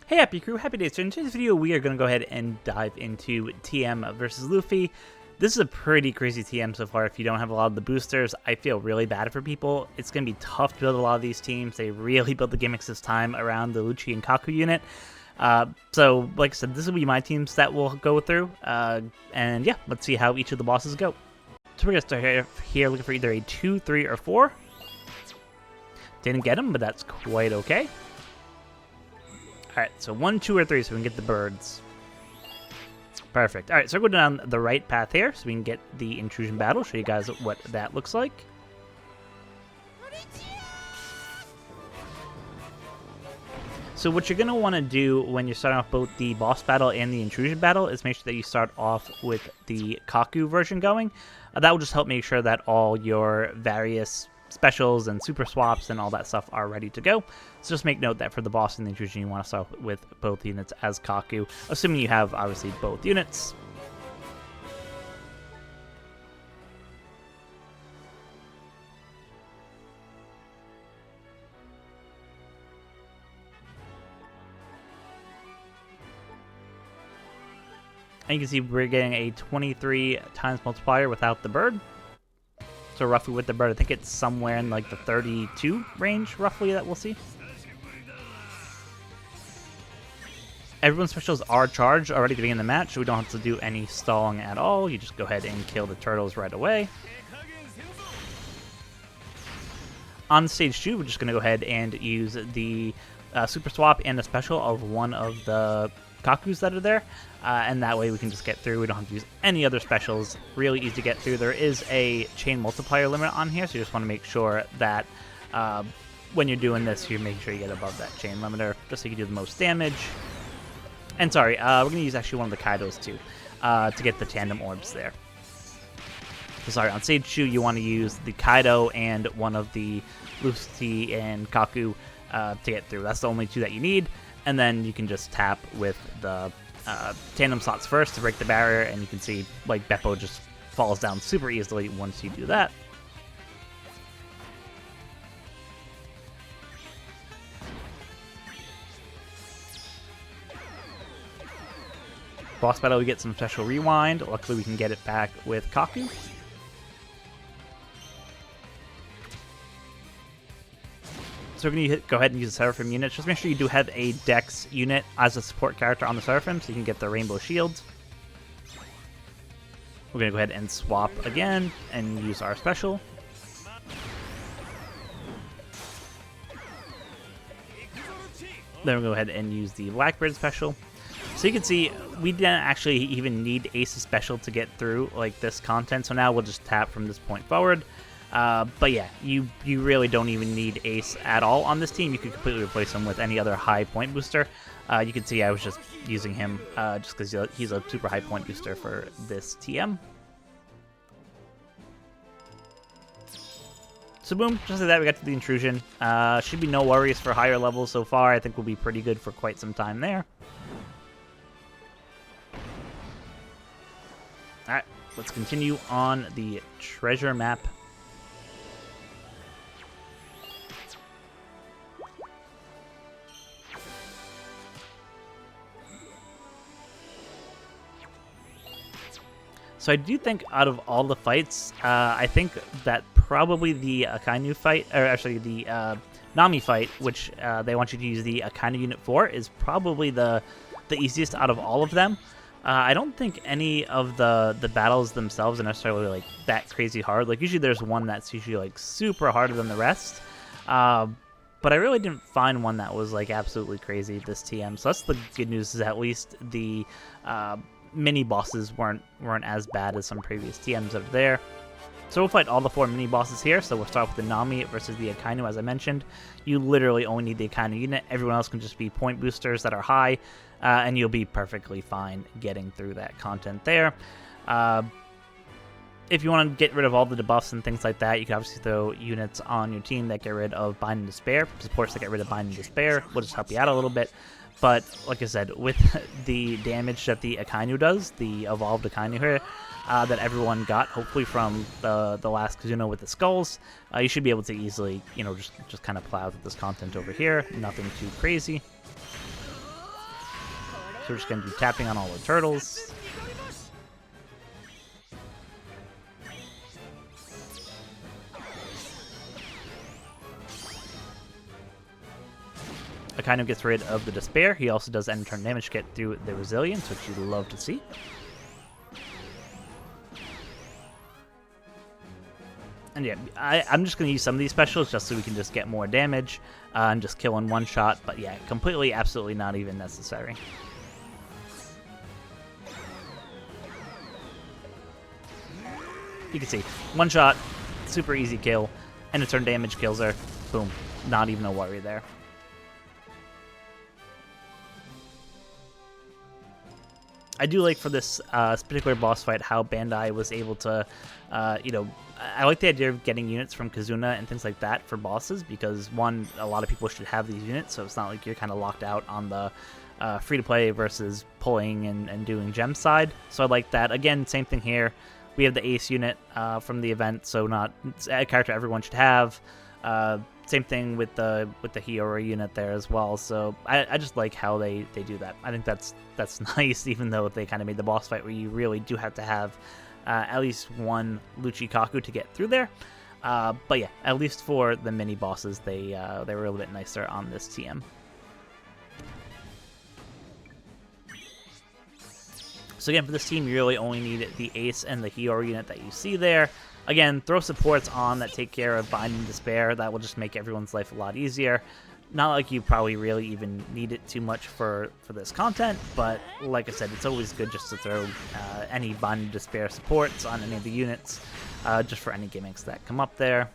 Hey Happy Crew, Happy Days. So in today's video we are going to go ahead and dive into TM versus Luffy. This is a pretty crazy TM so far. If you don't have a lot of the boosters, I feel really bad for people. It's going to be tough to build a lot of these teams. They really built the gimmicks this time around the Lucci and Kaku unit. So like I said, this will be my teams that we'll go through. And yeah, let's see how each of the bosses go. So we're going to start here looking for either a 2, 3, or 4. Didn't get them, but that's quite okay. Alright, so 1, 2, or 3 so we can get the birds. Perfect. Alright, so we're going down the right path here so we can get the Intrusion Battle. Show you guys what that looks like. So what you're going to want to do when you're starting off both the boss battle and the Intrusion Battle is make sure that you start off with the Kaku version going. That will just help make sure that all your various specials and super swaps and all that stuff are ready to go. So just make note that for the boss and the Intrusion you want to start with both units as Kaku, assuming you have obviously both units. And you can see we're getting a 23 times multiplier without the bird. So roughly with the bird, I think it's somewhere in like the 32 range, roughly, that we'll see. Everyone's specials are charged already to begin the match, so we don't have to do any stalling at all. You just go ahead and kill the turtles right away. On stage 2, we're just going to go ahead and use the super swap and the special of one of the Kakus that are there, and that way we can just get through. We don't have to use any other specials. Really easy to get through. There is a chain multiplier limit on here, so you just want to make sure that when you're doing this, you're making sure you get above that chain limiter, just so you can do the most damage. And sorry, we're going to use actually one of the Kaidos too, to get the tandem orbs there. So sorry, on stage 2, you want to use the Kaido and one of the Luffy and Kaku to get through. That's the only 2 that you need. And then you can just tap with the tandem slots first to break the barrier, and you can see like Beppo just falls down super easily once you do that. Boss battle, we get some special rewind. Luckily we can get it back with Kaku. So we're going to go ahead and use the Seraphim unit. Just make sure you do have a Dex unit as a support character on the Seraphim so you can get the Rainbow Shields. We're going to go ahead and swap again and use our special. Then we'll go ahead and use the Blackbird special. So you can see we didn't actually even need Ace's special to get through like this content. So now we'll just tap from this point forward. But yeah, you really don't even need Ace at all on this team. You could completely replace him with any other high point booster. You can see I was just using him just because he's a super high point booster for this TM. So boom, just like that, we got to the Intrusion. Should be no worries for higher levels so far. I think we'll be pretty good for quite some time there. Alright, let's continue on the treasure map. So I do think out of all the fights, I think that probably the Akainu fight, or actually the Nami fight, which they want you to use the Akainu unit for, is probably the easiest out of all of them. I don't think any of the battles themselves are necessarily like that crazy hard. Like usually there's one that's usually like super harder than the rest. But I really didn't find one that was like absolutely crazy this TM. So that's the good news, is at least the mini bosses weren't as bad as some previous TMs that are there. So we'll fight all the 4 mini bosses here. So we'll start with the Nami versus the Akainu, as I mentioned. You literally only need the Akainu unit. Everyone else can just be point boosters that are high, and you'll be perfectly fine getting through that content there. If you want to get rid of all the debuffs and things like that, you can obviously throw units on your team that get rid of Bind and Despair. Supports that get rid of Bind and Despair will just help you out a little bit. But like I said, with the damage that the Akainu does, the evolved Akainu here, that everyone got, hopefully from the last Kazuno with the skulls, you should be able to easily, just kind of plow through this content over here. Nothing too crazy. So we're just going to do tapping on all the turtles. Kind of gets rid of the despair. He also does end turn damage to get through the resilience, which you'd love to see. And yeah, I'm just going to use some of these specials just so we can just get more damage and just kill in one shot. But yeah, completely, absolutely not even necessary. You can see, one shot, super easy kill, end of turn damage kills her. Boom, not even a worry there. I do like for this particular boss fight how Bandai was able to, you know, I like the idea of getting units from Kazuna and things like that for bosses because, one, a lot of people should have these units, so it's not like you're kind of locked out on the free-to-play versus pulling and doing gem side. So I like that. Again, same thing here. We have the Ace unit from the event, so not a character everyone should have. Same thing with the Hiyori unit there as well. So I just like how they do that. I think that's nice, even though they kind of made the boss fight where you really do have to have at least one Luchikaku to get through there. But yeah, at least for the mini bosses, they were a little bit nicer on this TM. So again, for this team, you really only need the Ace and the Hiyori unit that you see there. Again, throw supports on that take care of Bind and Despair. That will just make everyone's life a lot easier. Not like you probably really even need it too much for this content, but like I said, it's always good just to throw any Bind and Despair supports on any of the units, just for any gimmicks that come up there.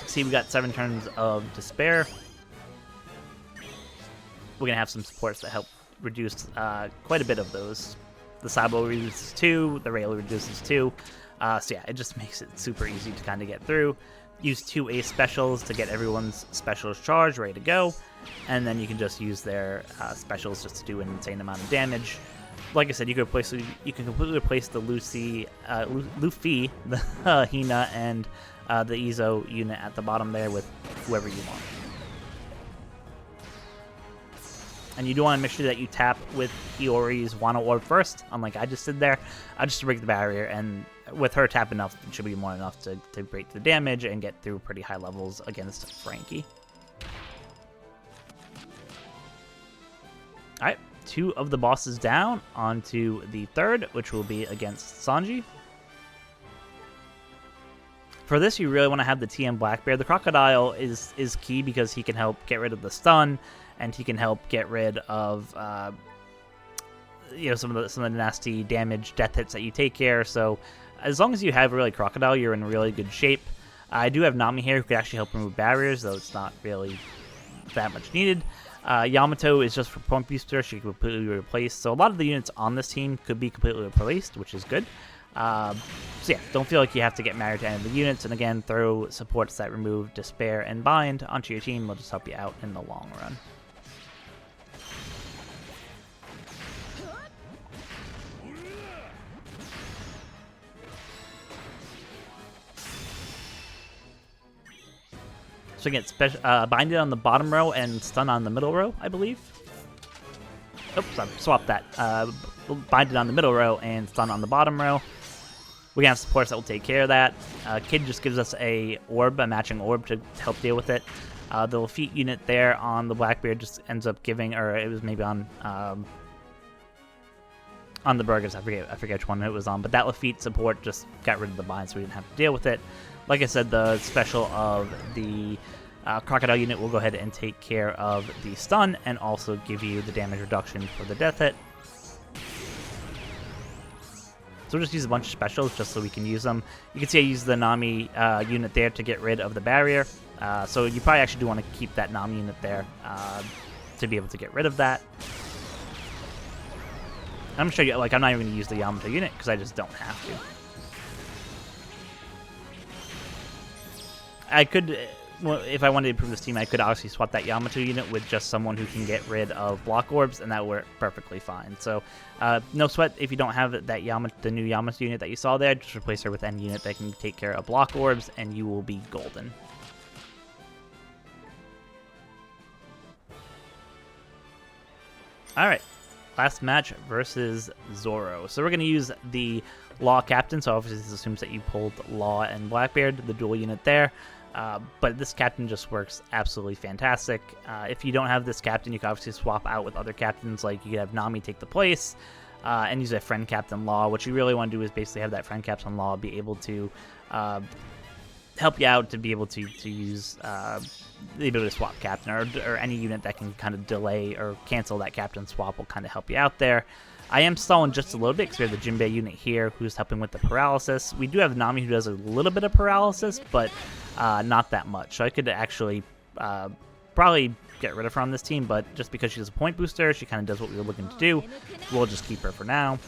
See, we got 7 turns of Despair. We're going to have some supports that help reduce quite a bit of those. The Sabo reduces 2, the Rayleigh reduces 2. So yeah, it just makes it super easy to kind of get through. Use 2 Ace specials to get everyone's specials charged, ready to go. And then you can just use their specials just to do an insane amount of damage. Like I said, you can completely replace the Luffy, the Hina, and the Izo unit at the bottom there with whoever you want. And you do want to make sure that you tap with Hiyori's Wano Orb first, unlike I just did there, just to break the barrier. And with her tap enough, it should be more enough to break the damage and get through pretty high levels against Franky. Alright, 2 of the bosses down, onto the 3rd, which will be against Sanji. For this, you really want to have the TM Blackbear. The Crocodile is key because he can help get rid of the stun, and he can help get rid of you know, some of the nasty damage, death hits that you take care. So as long as you have really Crocodile, you're in really good shape. I do have Nami here who could actually help remove barriers, though it's not really that much needed. Yamato is just for point booster. She can completely be replaced. So a lot of the units on this team could be completely replaced, which is good. So yeah, don't feel like you have to get married to any of the units. And again, throw supports that remove Despair and Bind onto your team will just help you out in the long run. So again, Bind it on the bottom row and Stun on the middle row, I believe. Oops, I swapped that. Bind it on the middle row and Stun on the bottom row. We can have supports that will take care of that. Kid just gives us a matching orb to help deal with it. The Lafitte unit there on the Blackbeard just ends up giving, or it was maybe on the Burgers. I forget which one it was on, but that Lafitte support just got rid of the bind, so we didn't have to deal with it. Like I said, the special of the Crocodile unit will go ahead and take care of the stun and also give you the damage reduction for the death hit. So we'll just use a bunch of specials just so we can use them. You can see I use the Nami unit there to get rid of the barrier. So you probably actually do want to keep that Nami unit there to be able to get rid of that. I'm going to show you, like, I'm not even going to use the Yamato unit because I just don't have to. I could, well, if I wanted to improve this team, I could obviously swap that Yamato unit with just someone who can get rid of block orbs, and that would work perfectly fine. So, no sweat if you don't have that the new Yamato unit that you saw there. Just replace her with any unit that can take care of block orbs, and you will be golden. All right, last match versus Zoro. So we're going to use the Law Captain, so obviously this assumes that you pulled Law and Blackbeard, the dual unit there. But this captain just works absolutely fantastic. If you don't have this captain, you can obviously swap out with other captains, like you could have Nami take the place, and use a friend captain Law. What you really want to do is basically have that friend captain Law be able to help you out to be able to use the ability to swap captain, or any unit that can kind of delay or cancel that captain swap will kind of help you out there. I am stalling just a little bit because we have the Jinbei unit here who's helping with the paralysis. We do have Nami who does a little bit of paralysis, but not that much. So I could actually probably get rid of her on this team, but just because she's a point booster, she kind of does what we were looking to do. We'll just keep her for now.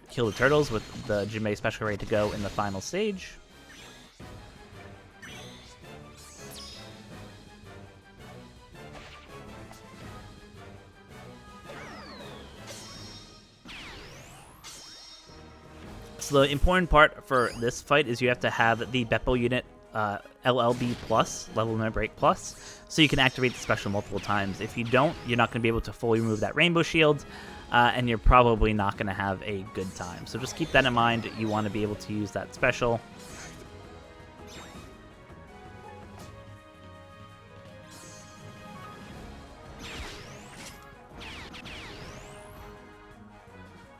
Kill the turtles with the Jinbei special ready to go in the final stage. So the important part for this fight is you have to have the Beppo unit LLB plus, level limit break plus, so you can activate the special multiple times. If you don't, you're not going to be able to fully remove that rainbow shield, and you're probably not going to have a good time. So just keep that in mind. You want to be able to use that special.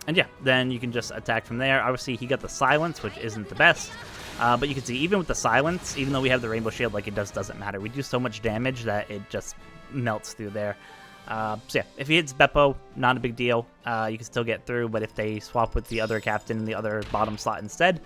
And yeah, then you can just attack from there. Obviously, he got the silence, which isn't the best. But you can see, even with the silence, even though we have the rainbow shield, like, it doesn't matter. We do so much damage that it just melts through there. So yeah, if he hits Beppo, not a big deal. You can still get through, but if they swap with the other captain in the other bottom slot instead,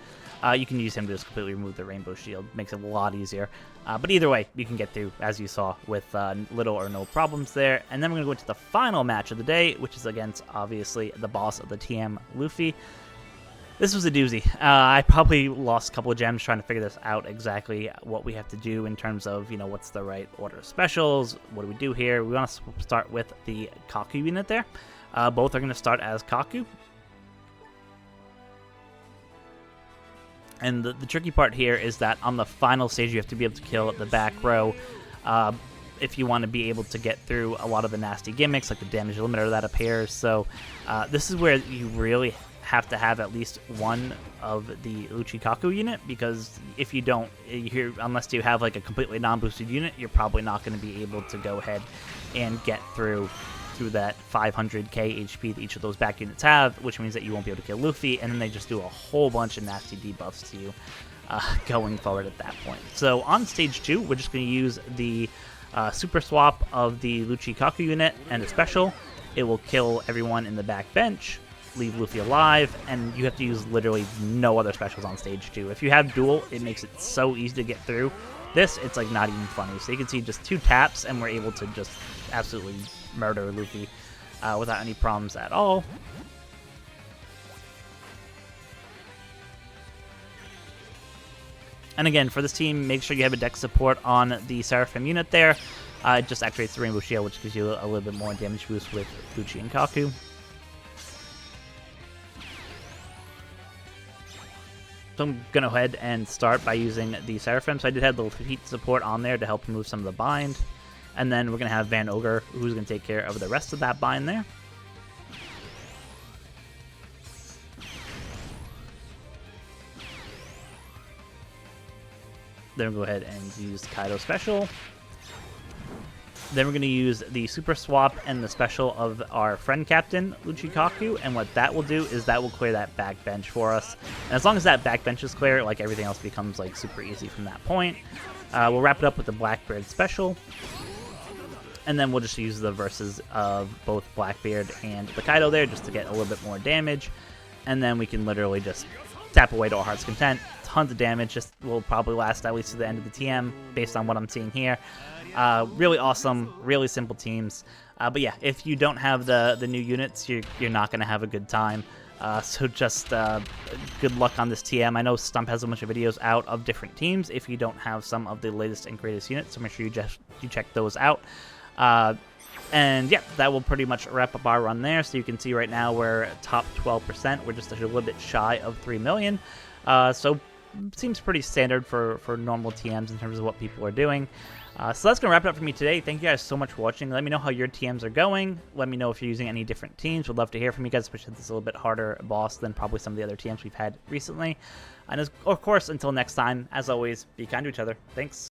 you can use him to just completely remove the rainbow shield. Makes it a lot easier. But either way, you can get through, as you saw, with little or no problems there. And then we're going to go into the final match of the day, which is against, obviously, the boss of the TM, Luffy. This was a doozy. I probably lost a couple of gems trying to figure this out, exactly what we have to do in terms of, you know, what's the right order of specials. What do we do here? We want to start with the Kaku unit there. Both are going to start as Kaku. And the tricky part here is that on the final stage, you have to be able to kill the back row if you want to be able to get through a lot of the nasty gimmicks, like the damage limiter that appears. So this is where you really have to have at least one of the Kaku unit, because if you don't, unless you have like a completely non-boosted unit, you're probably not going to be able to go ahead and get through that 500k HP that each of those back units have, which means that you won't be able to kill Luffy, and then they just do a whole bunch of nasty debuffs to you going forward at that point. So on stage 2, we're just going to use the super swap of the Kaku unit and a special. It will kill everyone in the back bench, leave Luffy alive, and you have to use literally no other specials on stage 2. If you have dual, it makes it so easy to get through. This, it's like not even funny. So you can see just 2 taps, and we're able to just absolutely murder Luffy without any problems at all. And again, for this team, make sure you have a deck support on the Seraphim unit there. It just activates the Rainbow Shield, which gives you a little bit more damage boost with Lucci and Kaku. So I'm going to go ahead and start by using the Seraphim. So I did have the heat support on there to help remove some of the bind. And then we're going to have Van Ogre, who's going to take care of the rest of that bind there. Then we'll go ahead and use Kaido Special. Then we're going to use the Super Swap and the special of our friend captain, Kaku, and what that will do is that will clear that back bench for us. And as long as that back bench is clear, like, everything else becomes like super easy from that point. We'll wrap it up with the Blackbeard special. And then we'll just use the verses of both Blackbeard and the Kaido there just to get a little bit more damage. And then we can literally just tap away to our heart's content. Tons of damage, just will probably last at least to the end of the TM based on what I'm seeing here. Really awesome, really simple teams. But yeah, if you don't have the new units, you're not going to have a good time. So just good luck on this TM. I know Stump has a bunch of videos out of different teams if you don't have some of the latest and greatest units, so make sure you check those out. And yeah, that will pretty much wrap up our run there. So you can see right now we're top 12%. We're just a little bit shy of 3 million. So seems pretty standard for normal TMs in terms of what people are doing. So that's going to wrap it up for me today. Thank you guys so much for watching. Let me know how your TMs are going. Let me know if you're using any different teams. Would love to hear from you guys, especially since it's a little bit harder boss than probably some of the other TMs we've had recently. And of course, until next time, as always, be kind to each other. Thanks.